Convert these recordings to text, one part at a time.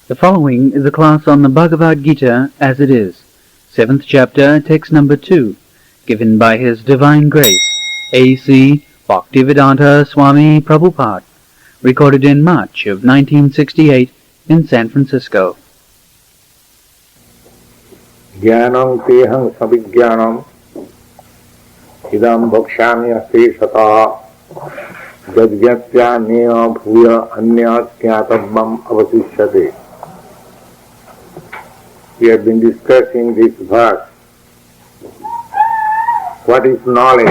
The following is a class on the Bhagavadgita as it is, 7th chapter, text number 2, given by His Divine Grace, A.C. Bhaktivedanta Swami Prabhupada, recorded in March of 1968 in San Francisco. Jnanam teham sabhijnanam idam bhakshami aseshata jadgyatya neva bhuya anyat kyatabam avasishyate. We have been discussing this verse. What is knowledge?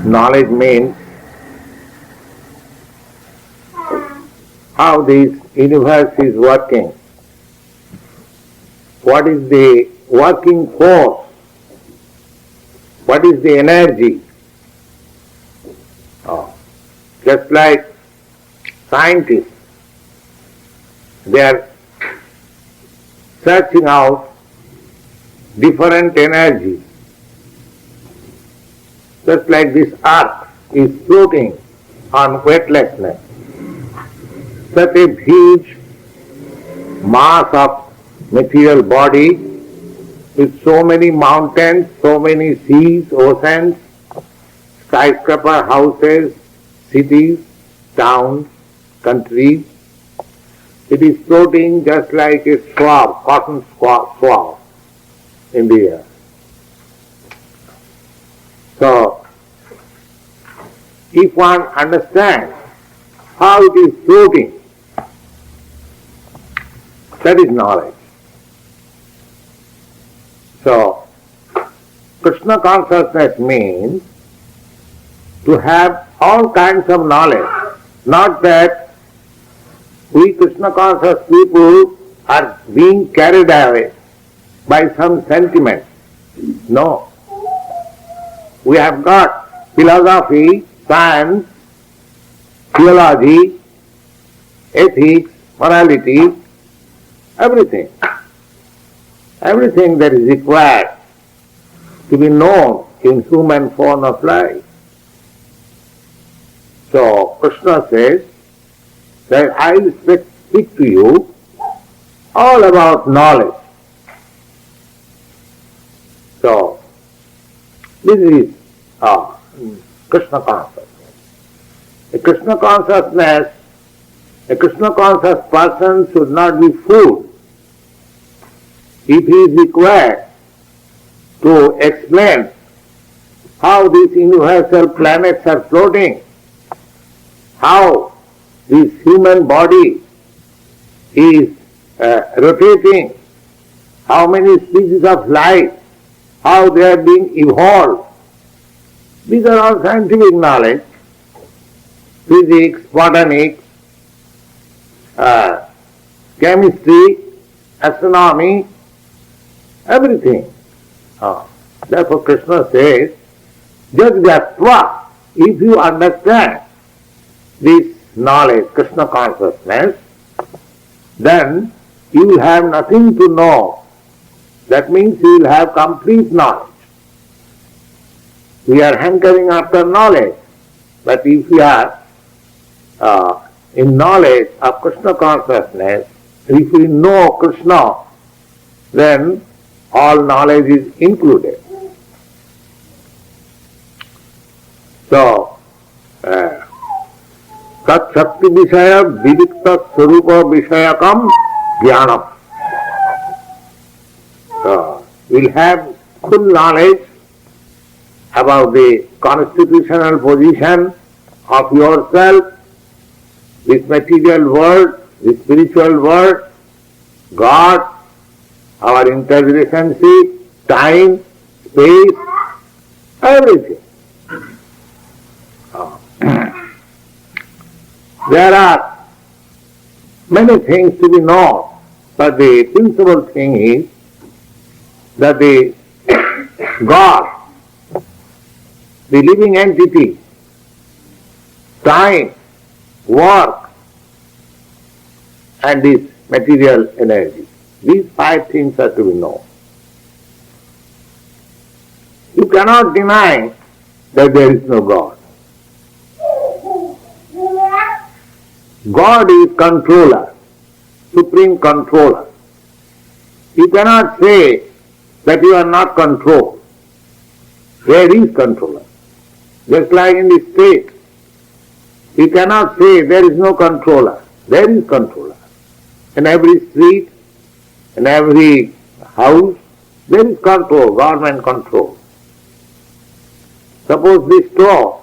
Knowledge means how this universe is working. What is the working force? What is the energy? Just like scientists, they are searching out different energies. Just like this earth is floating on weightlessness. Such a huge mass of material body with so many mountains, so many seas, oceans, skyscraper houses, cities, towns, countries. It is floating just like a swab, cotton swab in the air. So, if one understands how it is floating, that is knowledge. So, Krishna consciousness means to have all kinds of knowledge, not that we Krishna conscious people are being carried away by some sentiment. No. We have got philosophy, science, theology, ethics, morality, everything. Everything that is required to be known in human form of life. So, Krishna says that I will speak to you all about knowledge. So, this is Krishna consciousness. A Krishna consciousness, a Krishna conscious person should not be fooled if he is required to explain how these universal planets are floating, how this human body is rotating, how many species of life, how they are being evolved. These are all scientific knowledge, physics, botany, chemistry, astronomy, everything. Therefore Krishna says, Jadgyatva, if you understand this knowledge, Krishna consciousness, then you will have nothing to know. That means you will have complete knowledge. We are hankering after knowledge, but if we are in knowledge of Krishna consciousness, if we know Krishna, then all knowledge is included. So, tat shakti vishaya vivikta swarupa vishayakam jnanam. We'll have full knowledge about the constitutional position of yourself, this material world, this spiritual world, God, our interrelationship, time, space, everything. There are many things to be known, but the principal thing is that the God, the living entity, time, work, and this material energy. These 5 things are to be known. You cannot deny that there is no God. God is controller, supreme controller. You cannot say that you are not controlled. There is controller. Just like in the state, you cannot say there is no controller. There is controller. In every street, in every house, there is control, government control. Suppose this store,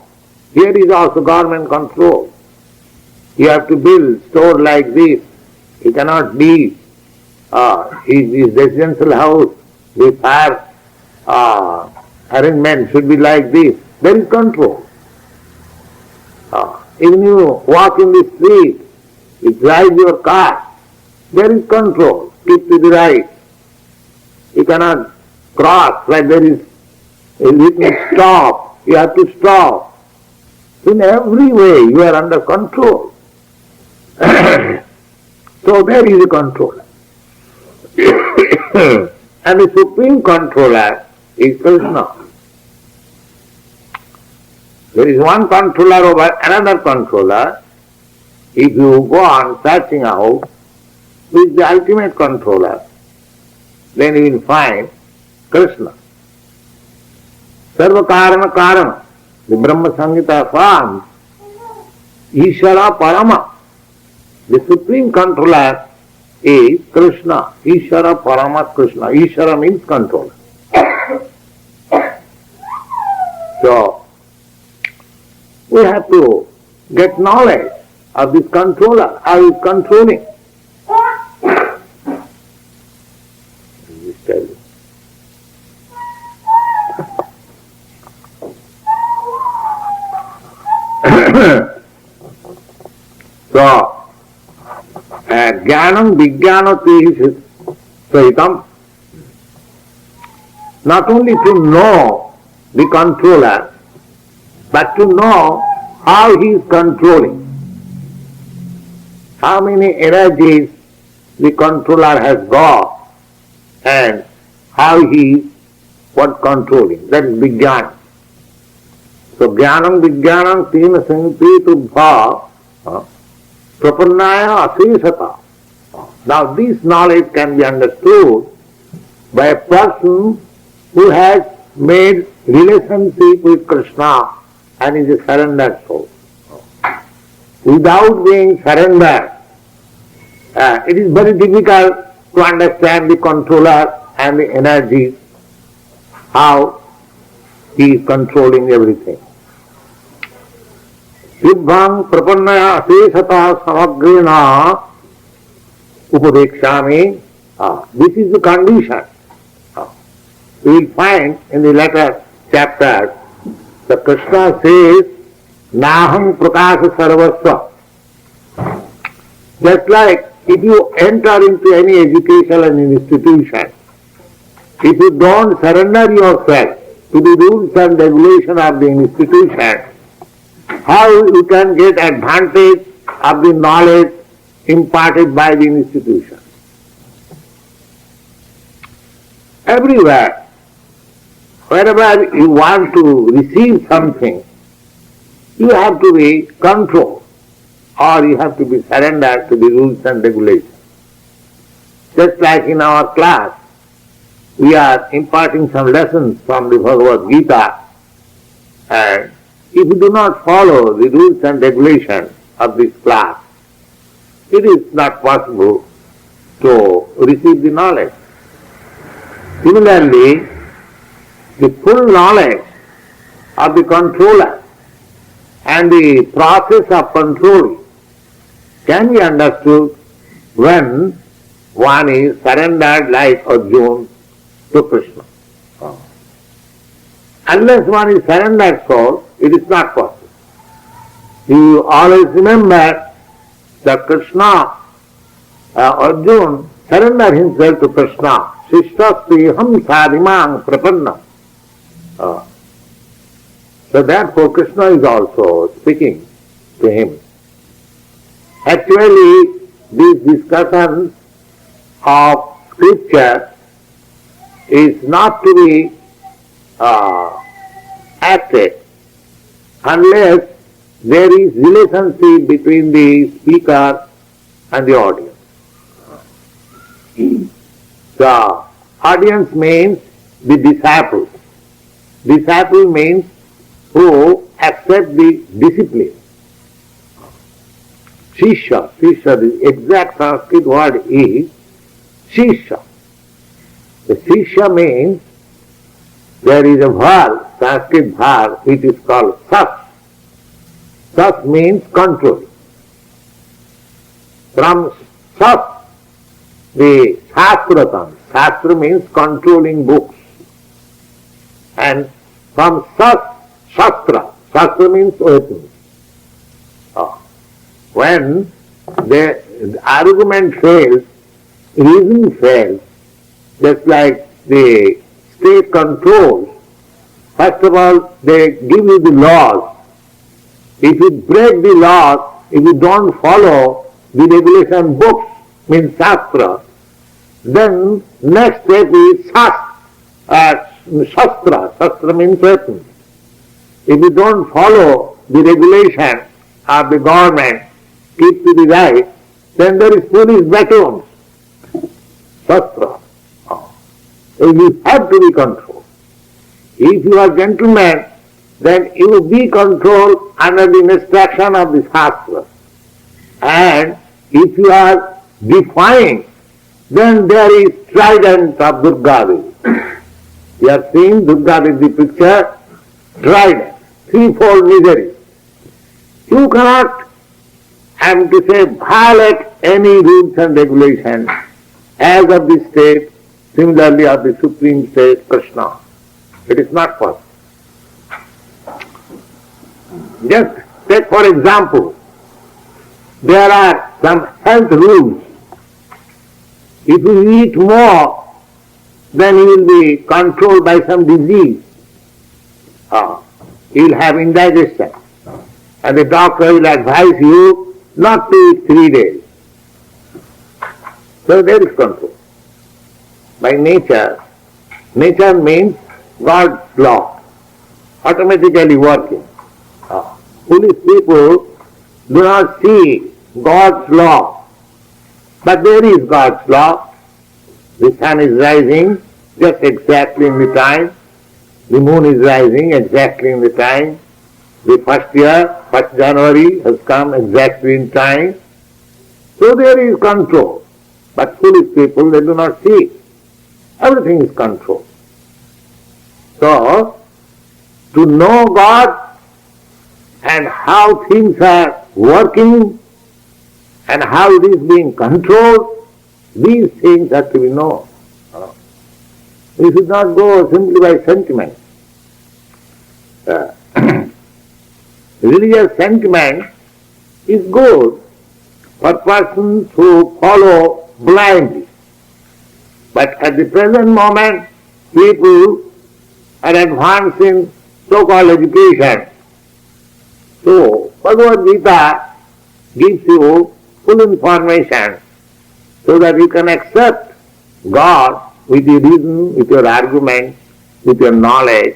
here is also government control. You have to build store like this. You cannot be his residential house, the fire arrangement should be like this. There is control. Even you walk in the street, you drive your car, there is control. Keep to the right. You cannot cross like there is a written stop. You have to stop. In every way you are under control. So there is a controller. And the supreme controller is Krishna. There is one controller over another controller. If you go on searching out who is the ultimate controller, then you will find Krishna. Sarva Karana Karana. The Brahma Samhita forms Ishvara Parama. The supreme controller is Krishna. Ishvara Parama Krishna. Ishvara means controller. So, we have to get knowledge of this controller, how he is controlling. Just tell you. So, Jnanam Vijnanati Sahitam. Not only to know the controller, but to know how he is controlling. How many energies the controller has got and how he is controlling. That is Vijnana. So Jnanam Vijnanam Tina Santi Tubha Prapannaya Asesata. Now this knowledge can be understood by a person who has made relationship with Krishna and is a surrendered soul. Without being surrendered, it is very difficult to understand the controller and the energies, how he is controlling everything. Siddhang prapannaya asesata samagrena upadekshami. This is the condition. We will find in the later chapters that Krishna says, Naham prakasa sarvasva. Just like if you enter into any educational institution, if you don't surrender yourself to the rules and regulations of the institution, how you can get advantage of the knowledge imparted by the institution? Everywhere, wherever you want to receive something, you have to be controlled or you have to be surrendered to the rules and regulations. Just like in our class, we are imparting some lessons from the Bhagavad-gita, and if you do not follow the rules and regulations of this class, it is not possible to receive the knowledge. Similarly, the full knowledge of the controller and the process of control can be understood when one is surrendered like Arjuna to Krishna. Unless one is surrendered soul, it is not possible. You always remember that Krishna, Arjuna surrendered himself to Krishna. Shishtastiham sadhimang prapanna. So therefore Krishna is also speaking to him. Actually, this discussion of scripture is not to be acted unless there is relationship between the speaker and the audience. The audience means the disciples. Disciple means who accept the discipline. Shishya, the exact Sanskrit word is Shishya. The Shishya means there is a verb, Sanskrit verb, which is called sas. Sas means control. From sas, the Shastra comes. Shastra means controlling books. And from sas, Shastra. Shastra means weapons. When the argument fails, reason fails, just like the state controls, first of all they give you the laws. If you break the laws, if you don't follow the regulation books, means Shastra, then next step is Shastra. Shastra means weapons. If you don't follow the regulation of the government, keep to the right, then there is police batons. Shastra. You have to be controlled. If you are gentleman, then you will be controlled under the instruction of the Shastra. And if you are defying, then there is trident of Durga Devi. You have seen Durga Devi picture, trident, threefold misery. You cannot, I am to say, violate any rules and regulations as of the state, similarly of the Supreme State, Krishna. It is not possible. Just take for example, there are some health rules. If you eat more, then you will be controlled by some disease. You will have indigestion. And the doctor will advise you not to eat 3 days. So there is control. By nature, nature means God's law, automatically working. Foolish people do not see God's law, but there is God's law. The sun is rising just exactly in the time, the moon is rising exactly in the time, the first year, 1st January has come exactly in time. So there is control. But foolish people, they do not see. Everything is controlled. So, to know God and how things are working and how it is being controlled, these things have to be known. We should not go simply by sentiment. Religious sentiment is good for persons who follow blindly. But at the present moment, people are advanced in so-called education. So, Bhagavad-gita gives you full information so that you can accept God with your reason, with your argument, with your knowledge.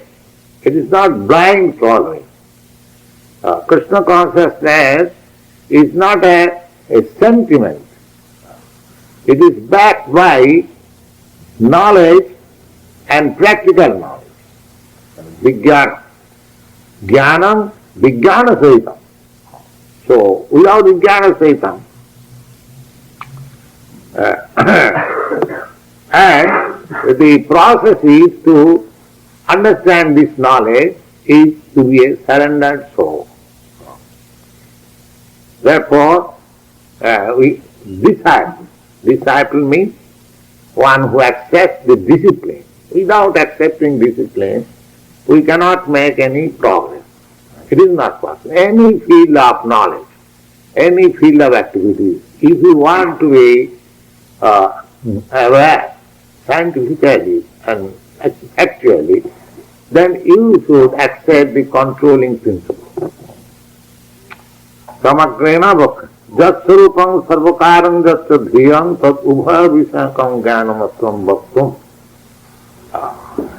It is not blind following. Krishna consciousness is not a sentiment. It is backed by knowledge and practical knowledge. Vijnana. Jnanam, vijnana sahitam. So, without vijnana sahitam, and the process is to understand this knowledge is to be a surrendered soul. Therefore, disciple means one who accepts the discipline. Without accepting discipline, we cannot make any progress. It is not possible. Any field of knowledge, any field of activities, if you want to be aware scientifically and actually, then you should accept the controlling principle. Samagrena bhakti. Jat sarupam sarvakaram jat dhriyam tat ubha visakam jnanamatvam bhaktum.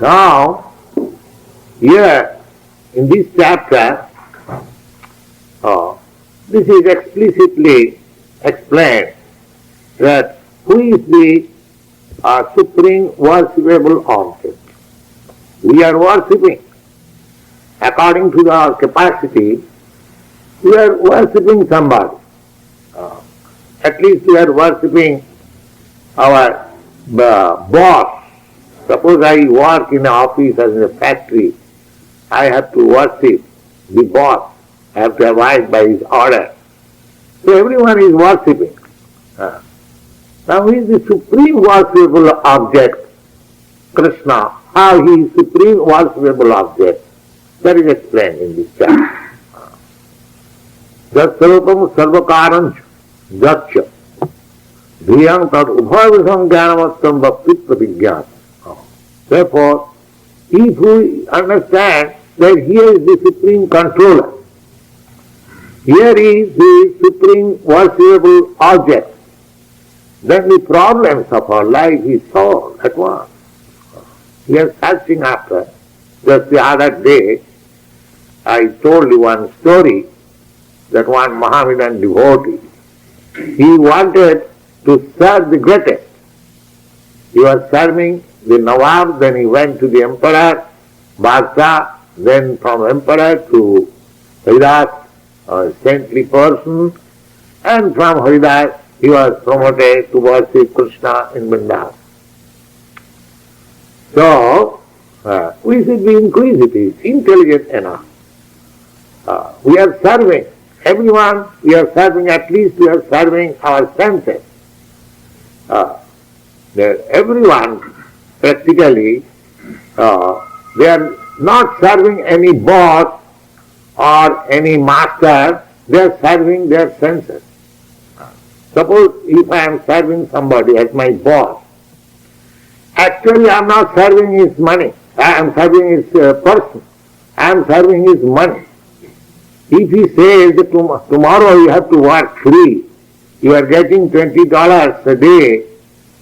Now, Here, in this chapter, this is explicitly explained that who is the supreme worshipable object. We are worshipping according to our capacity. We are worshipping somebody. At least we are worshipping our boss. Suppose I work in an office or in a factory, I have to worship the boss. I have to abide by his order. So everyone is worshipping. Now who is the supreme worshipable object? Krishna. How he is supreme worshipable object? That is explained in this chapter. Jat sarvapam sarvakaranch jatcha dhriyam tat ubhavisam jnanamattam bhakti pratigyan. Therefore, if we understand that here is the supreme controller, here is the supreme worshipable object, then the problems of our life is solved at once. We are searching after. Just the other day, I told you one story that one Mohammedan devotee, he wanted to serve the greatest. He was serving the Nawab, then he went to the emperor, Badshah, then from emperor to Haridas, a saintly person, and from Haridas he was promoted to worship Krishna in Vrindavan. So, we should be inquisitive, intelligent enough. We are serving everyone, we are serving, at least we are serving our senses. Everyone practically, they are not serving any boss or any master, they are serving their senses. Suppose if I am serving somebody as my boss, actually I am not serving his money, I am serving his person, I am serving his money. If he says that tomorrow you have to work free, you are getting $20 a day,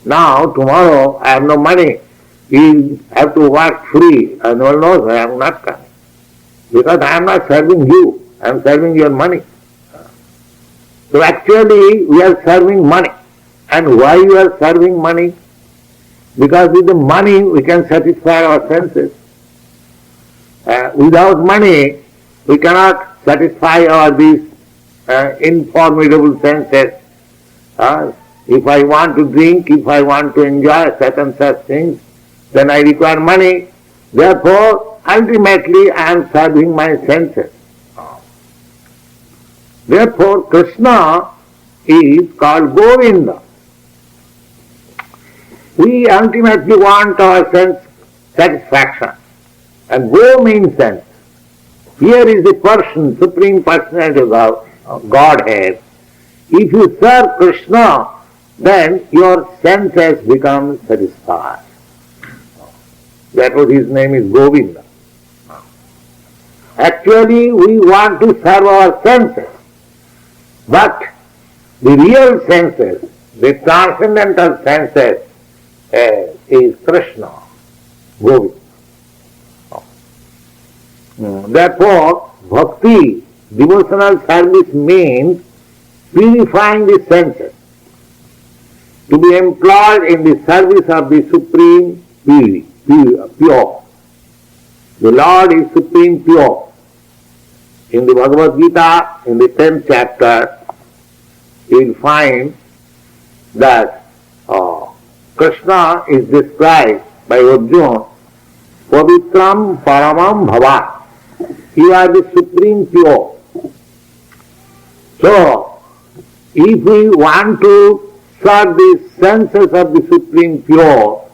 now tomorrow I have no money, you have to work free, and no one knows I am not coming. Because I am not serving you, I am serving your money. So actually we are serving money. And why we are serving money? Because with the money we can satisfy our senses. Without money we cannot satisfy our these informidable senses. If I want to drink, if I want to enjoy certain such things, then I require money. Therefore, ultimately I am serving my senses. Therefore, Krishna is called Govinda. We ultimately want our sense satisfaction. And Go means sense. Here is the person, Supreme Personality of Godhead. If you serve Krishna, then your senses become satisfied. Therefore his name is Govinda. Actually we want to serve our senses, but the real senses, the transcendental senses, is Krishna, Govinda. Therefore, bhakti, devotional service means purifying the senses, to be employed in the service of the Supreme Pure. The Lord is Supreme Pure. In the Bhagavad-gita, in the 10th chapter, you will find that Krishna is described by Arjuna, Pavitram Paramam Bhava. You are the Supreme Pure. So, if we want to serve the senses of the Supreme Pure,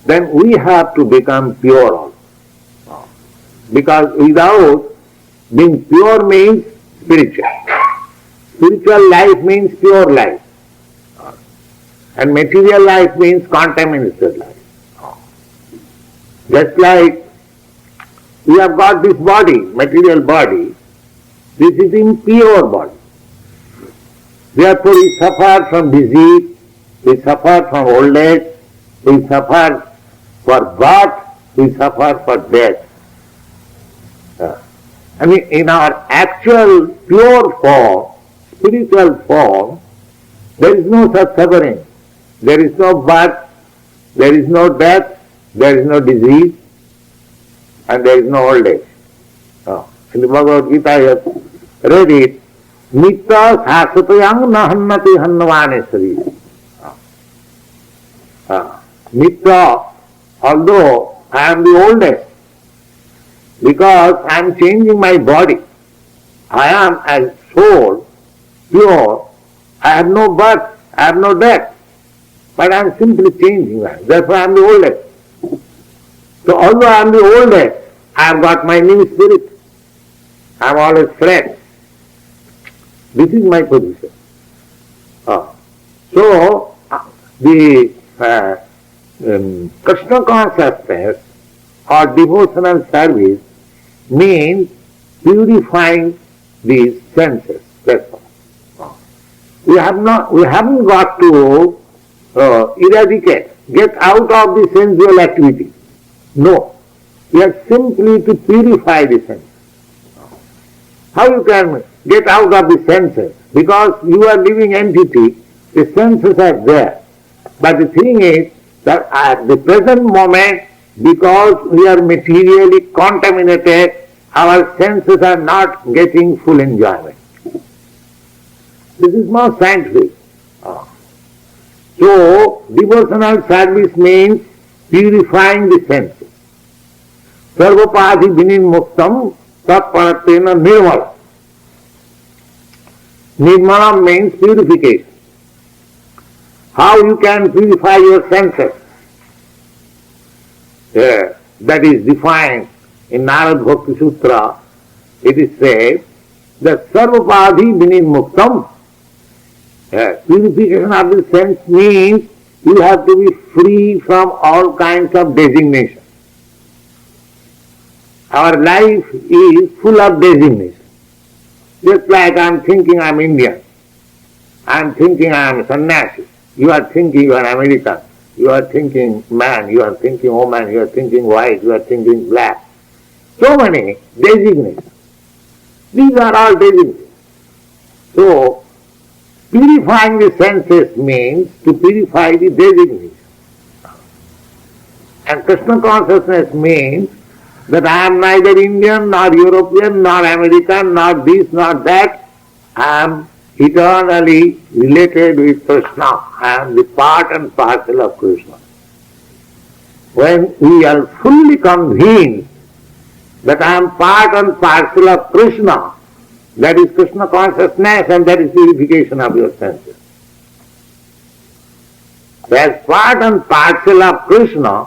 then we have to become pure also. Because without being pure means spiritual. Spiritual life means pure life. And material life means contaminated life. Just like we have got this body, material body, this is impure body. Therefore we suffer from disease, we suffer from old age, we suffer for birth, we suffer for death. I mean, in our actual pure form, spiritual form, there is no such suffering. There is no birth, there is no death, there is no disease, and there is no old age. In the Bhagavad-gita, I have read it, Nitya sasatayang nahannati hannavane Nitya, although I am the oldest, because I am changing my body, I am as soul, pure, I have no birth, I have no death, but I am simply changing that. Therefore I am the oldest. So although I am the oldest, I have got my new spirit. I am always fresh. This is my position. So the Krishna consciousness or devotional service means purifying these senses. That's all. We haven't got to eradicate, get out of the sensual activity. No. We have simply to purify the senses. How you can get out of the senses? Because you are living entity, the senses are there. But the thing is that at the present moment, because we are materially contaminated, our senses are not getting full enjoyment. This is more scientific. So, devotional service means purifying the senses. Sarvapadhi vinimuktam tatparatena nirmala. Nirmala means purification. How you can purify your senses? That is defined in Narad Bhakti Sutra. It is said that Sarvapadhi vinimuktam. Purification of the sense means you have to be free from all kinds of designation. Our life is full of designation. Just like I am thinking I am Indian, I am thinking I am sannyasi, you are thinking you are American, you are thinking man, you are thinking woman, you are thinking white, you are thinking black. So many designations. These are all designations. So, purifying the senses means to purify the designation. And Krishna consciousness means that I am neither Indian, nor European, nor American, nor this, nor that. I am eternally related with Krishna. I am the part and parcel of Krishna. When we are fully convinced that I am part and parcel of Krishna, that is Krishna consciousness and that is purification of your senses. As part and parcel of Krishna,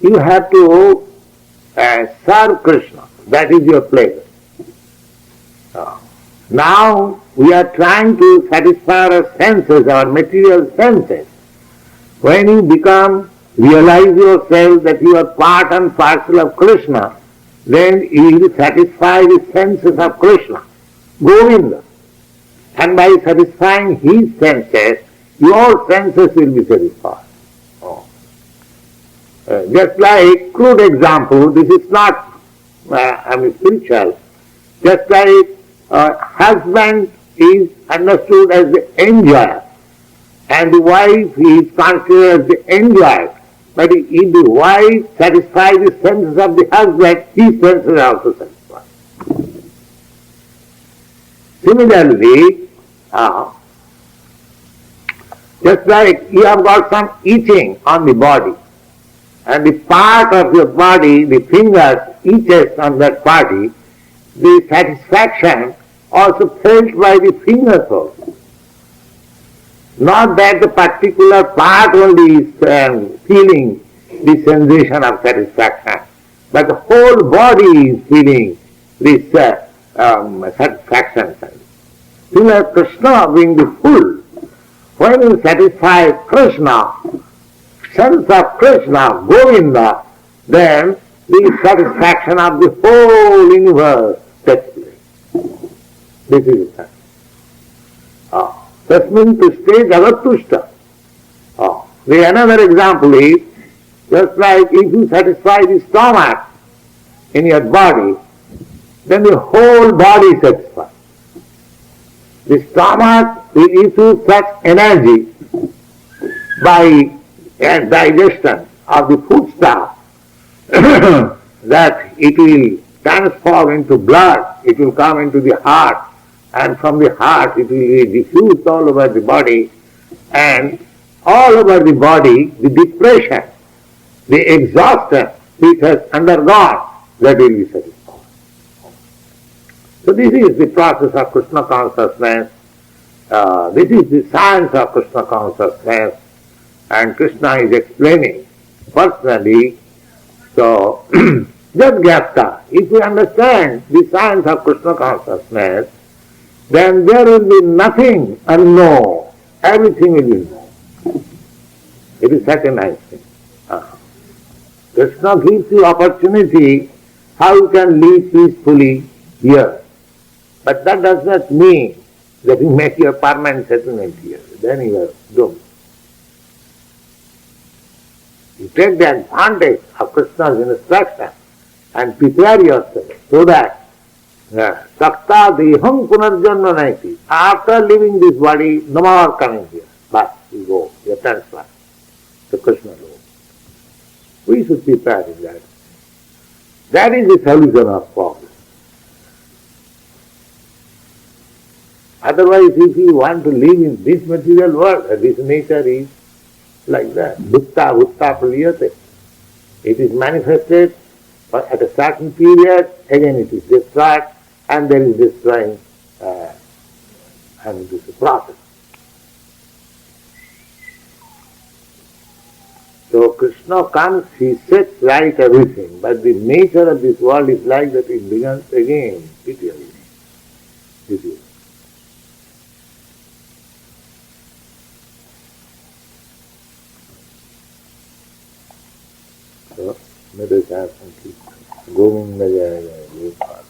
you have to serve Krishna. That is your pleasure. Now we are trying to satisfy our senses, our material senses. When you realize yourself that you are part and parcel of Krishna, then you will satisfy the senses of Krishna, Govinda. And by satisfying his senses, your senses will be satisfied. Just like, crude example, this is not spiritual, just like husband is understood as the enjoyer, and the wife is considered as the enjoyer. But if the wife satisfies the senses of the husband, his senses are also satisfied. Similarly, just like you have got some itching on the body, and the part of your body, the fingers itches on that body, the satisfaction also felt by the fingers also. Not that the particular part only is feeling the sensation of satisfaction, but the whole body is feeling this satisfaction. Srila Krishna being the full, when you satisfy Krishna, sense of Krishna, Govinda, then the satisfaction of the whole universe takes place. This is it. Tasmin tushte jagattushta. The another example is, just like if you satisfy the stomach, in your body, then the whole body is satisfied. The stomach will issue such energy by digestion of the foodstuff that it will transform into blood, it will come into the heart, and from the heart it will be diffused all over the body, and all over the body the depression, the exhaustion which has undergone, that will be satisfied. So this is the process of Krishna consciousness, this is the science of Krishna consciousness, and Krishna is explaining personally. So, Jadgyata, if we understand the science of Krishna consciousness, then there will be nothing unknown, everything will be known. It is such a nice thing. Krishna gives you opportunity how you can live peacefully here. But that does not mean that you make your permanent settlement here. Then you are doomed. You take the advantage of Krishna's instruction and prepare yourself so that Sakta deham punarjanma naiti. After leaving this body, no more coming here. But you go, you are transferred to Krishna Lord. We should prepare in that. That is the solution of problem. Otherwise, if you want to live in this material world, this nature is like that. Bhutta bhutta praliyate. It is manifested at a certain period, again it is destroyed, and there is destroying, and it is a process. So Krishna comes, he sets right everything, but the nature of this world is like that, it begins again, pitiably. So, let us have some Govinda Jaya Jaya.